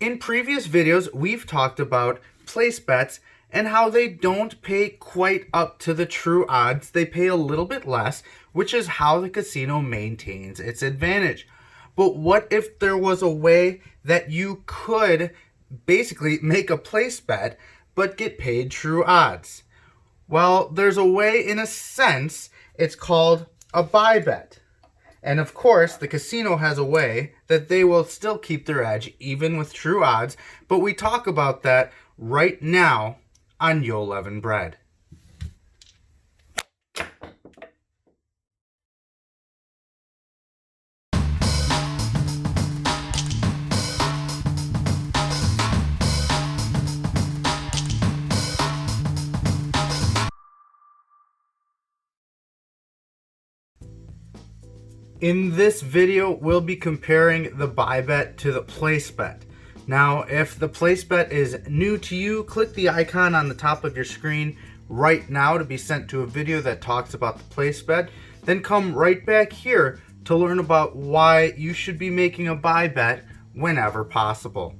In previous videos, we've talked about place bets and how they don't pay quite up to the true odds. They pay a little bit less, which is how the casino maintains its advantage. But what if there was a way that you could basically make a place bet but get paid true odds? Well, there's a way, in a sense. It's called a buy bet. And of course, the casino has a way that they will still keep their edge even with true odds, but we talk about that right now on Yo-Levened Bread. In this video, we'll be comparing the buy bet to the place bet. Now, if the place bet is new to you, click the icon on the top of your screen right now to be sent to a video that talks about the place bet. Then come right back here to learn about why you should be making a buy bet whenever possible.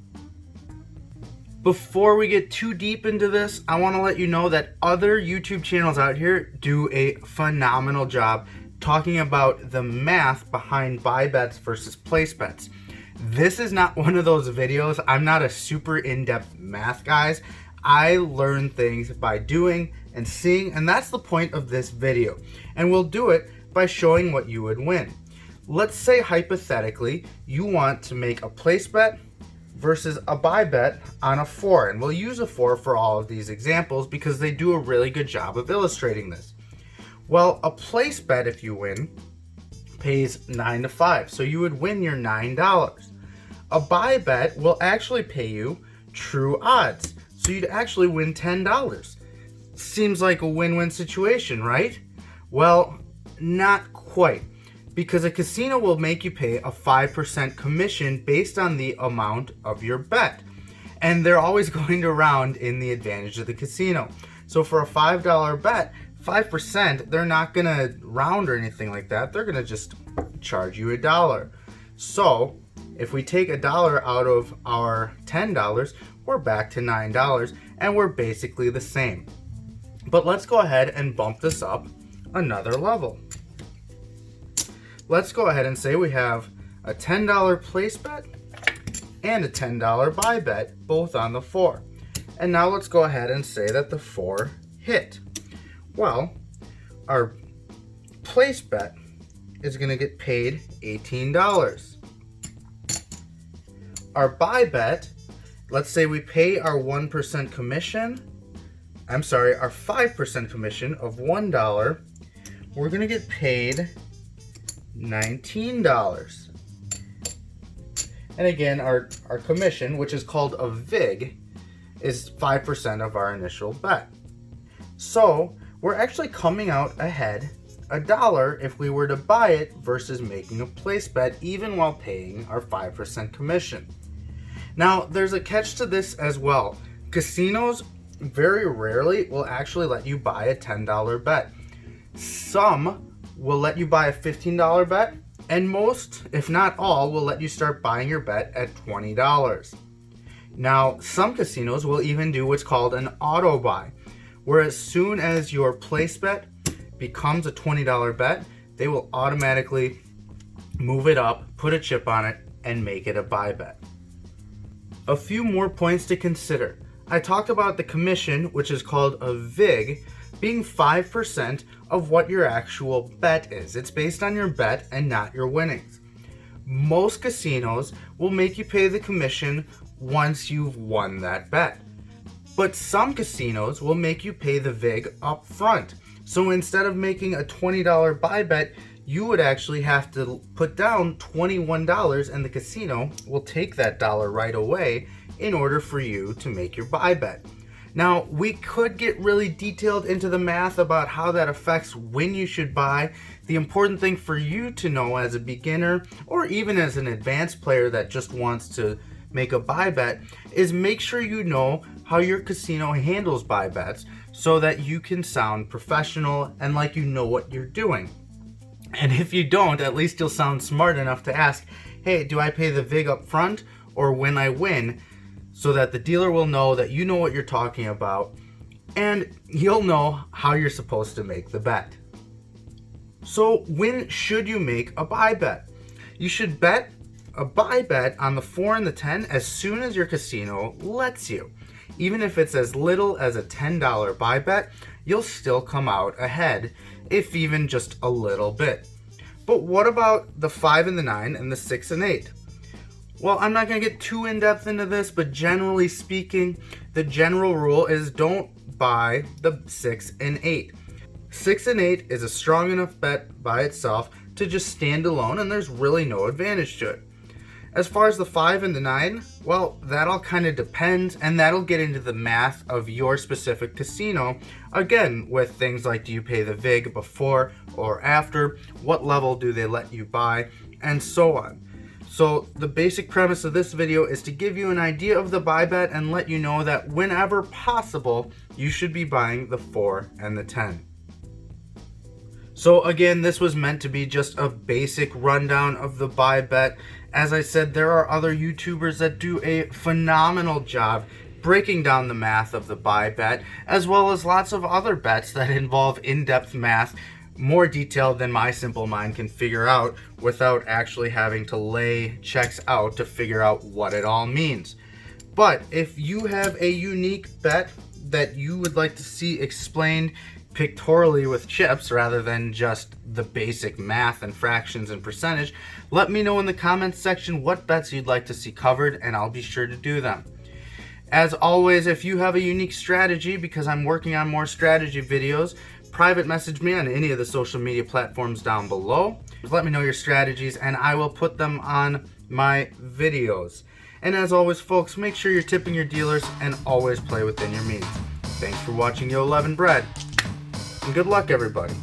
Before we get too deep into this, I want to let you know that other YouTube channels out here do a phenomenal job talking about the math behind buy bets versus place bets. This is not one of those videos. I'm not a super in-depth math guy. I learn things by doing and seeing, and that's the point of this video. And we'll do it by showing what you would win. Let's say hypothetically you want to make a place bet versus a buy bet on a 4, and we'll use a 4 for all of these examples because they do a really good job of illustrating this. Well, a place bet, if you win, pays 9 to 5, so you would win your $9. A buy bet will actually pay you true odds, so you'd actually win $10. Seems like a win-win situation, right? Well, not quite, because a casino will make you pay a 5% commission based on the amount of your bet, and they're always going to round in the advantage of the casino. So for a $5 bet, 5%, they're not going to round or anything like that. They're going to just charge you $1. So if we take $1 out of our $10, we're back to $9, and we're basically the same. But let's go ahead and bump this up another level. Let's go ahead and say we have a $10 place bet and a $10 buy bet, both on the 4. And now let's go ahead and say that the 4 hit. Well, our place bet is going to get paid $18. Our buy bet, let's say we pay our 1% commission, our 5% commission of $1, we're going to get paid $19. And again, our commission, which is called a VIG, is 5% of our initial bet. So we're actually coming out ahead $1 if we were to buy it versus making a place bet, even while paying our 5% commission. Now, there's a catch to this as well. Casinos very rarely will actually let you buy a $10 bet. Some will let you buy a $15 bet, and most, if not all, will let you start buying your bet at $20. Now, some casinos will even do what's called an auto buy, where as soon as your place bet becomes a $20 bet, they will automatically move it up, put a chip on it, and make it a buy bet. A few more points to consider. I talked about the commission, which is called a VIG, being 5% of what your actual bet is. It's based on your bet and not your winnings. Most casinos will make you pay the commission once you've won that bet. But some casinos will make you pay the VIG up front. So instead of making a $20 buy bet, you would actually have to put down $21, and the casino will take that dollar right away in order for you to make your buy bet. Now, we could get really detailed into the math about how that affects when you should buy. The important thing for you to know as a beginner, or even as an advanced player that just wants to make a buy bet, is make sure you know how your casino handles buy bets so that you can sound professional and like you know what you're doing. And if you don't, at least you'll sound smart enough to ask, hey, do I pay the VIG up front or when I win? so that the dealer will know that you know what you're talking about, and you'll know how you're supposed to make the bet. So when should you make a buy bet? You should bet a buy bet on the 4 and the 10 as soon as your casino lets you. Even if it's as little as a $10 buy bet, you'll still come out ahead, if even just a little bit. But what about the 5 and the 9 and the 6 and 8? Well, I'm not going to get too in-depth into this, but generally speaking, the general rule is don't buy the 6 and 8. 6 and 8 is a strong enough bet by itself to just stand alone, and there's really no advantage to it. As far as the 5 and the 9, well, that all kind of depends, and that'll get into the math of your specific casino. Again, with things like, do you pay the VIG before or after? What level do they let you buy? And so on. So the basic premise of this video is to give you an idea of the buy bet and let you know that whenever possible, you should be buying the 4 and the 10. So again, this was meant to be just a basic rundown of the buy bet. As I said, there are other YouTubers that do a phenomenal job breaking down the math of the buy bet, as well as lots of other bets that involve in-depth math, more detailed than my simple mind can figure out without actually having to lay checks out to figure out what it all means. But if you have a unique bet that you would like to see explained pictorially with chips rather than just the basic math and fractions and percentage, let me know in the comments section what bets you'd like to see covered, and I'll be sure to do them. As always, if you have a unique strategy, because I'm working on more strategy videos, private message me on any of the social media platforms down below. Let me know your strategies and I will put them on my videos. And as always, folks, make sure you're tipping your dealers and always play within your means. Thanks for watching Yo-Levened Bread, and good luck, everybody.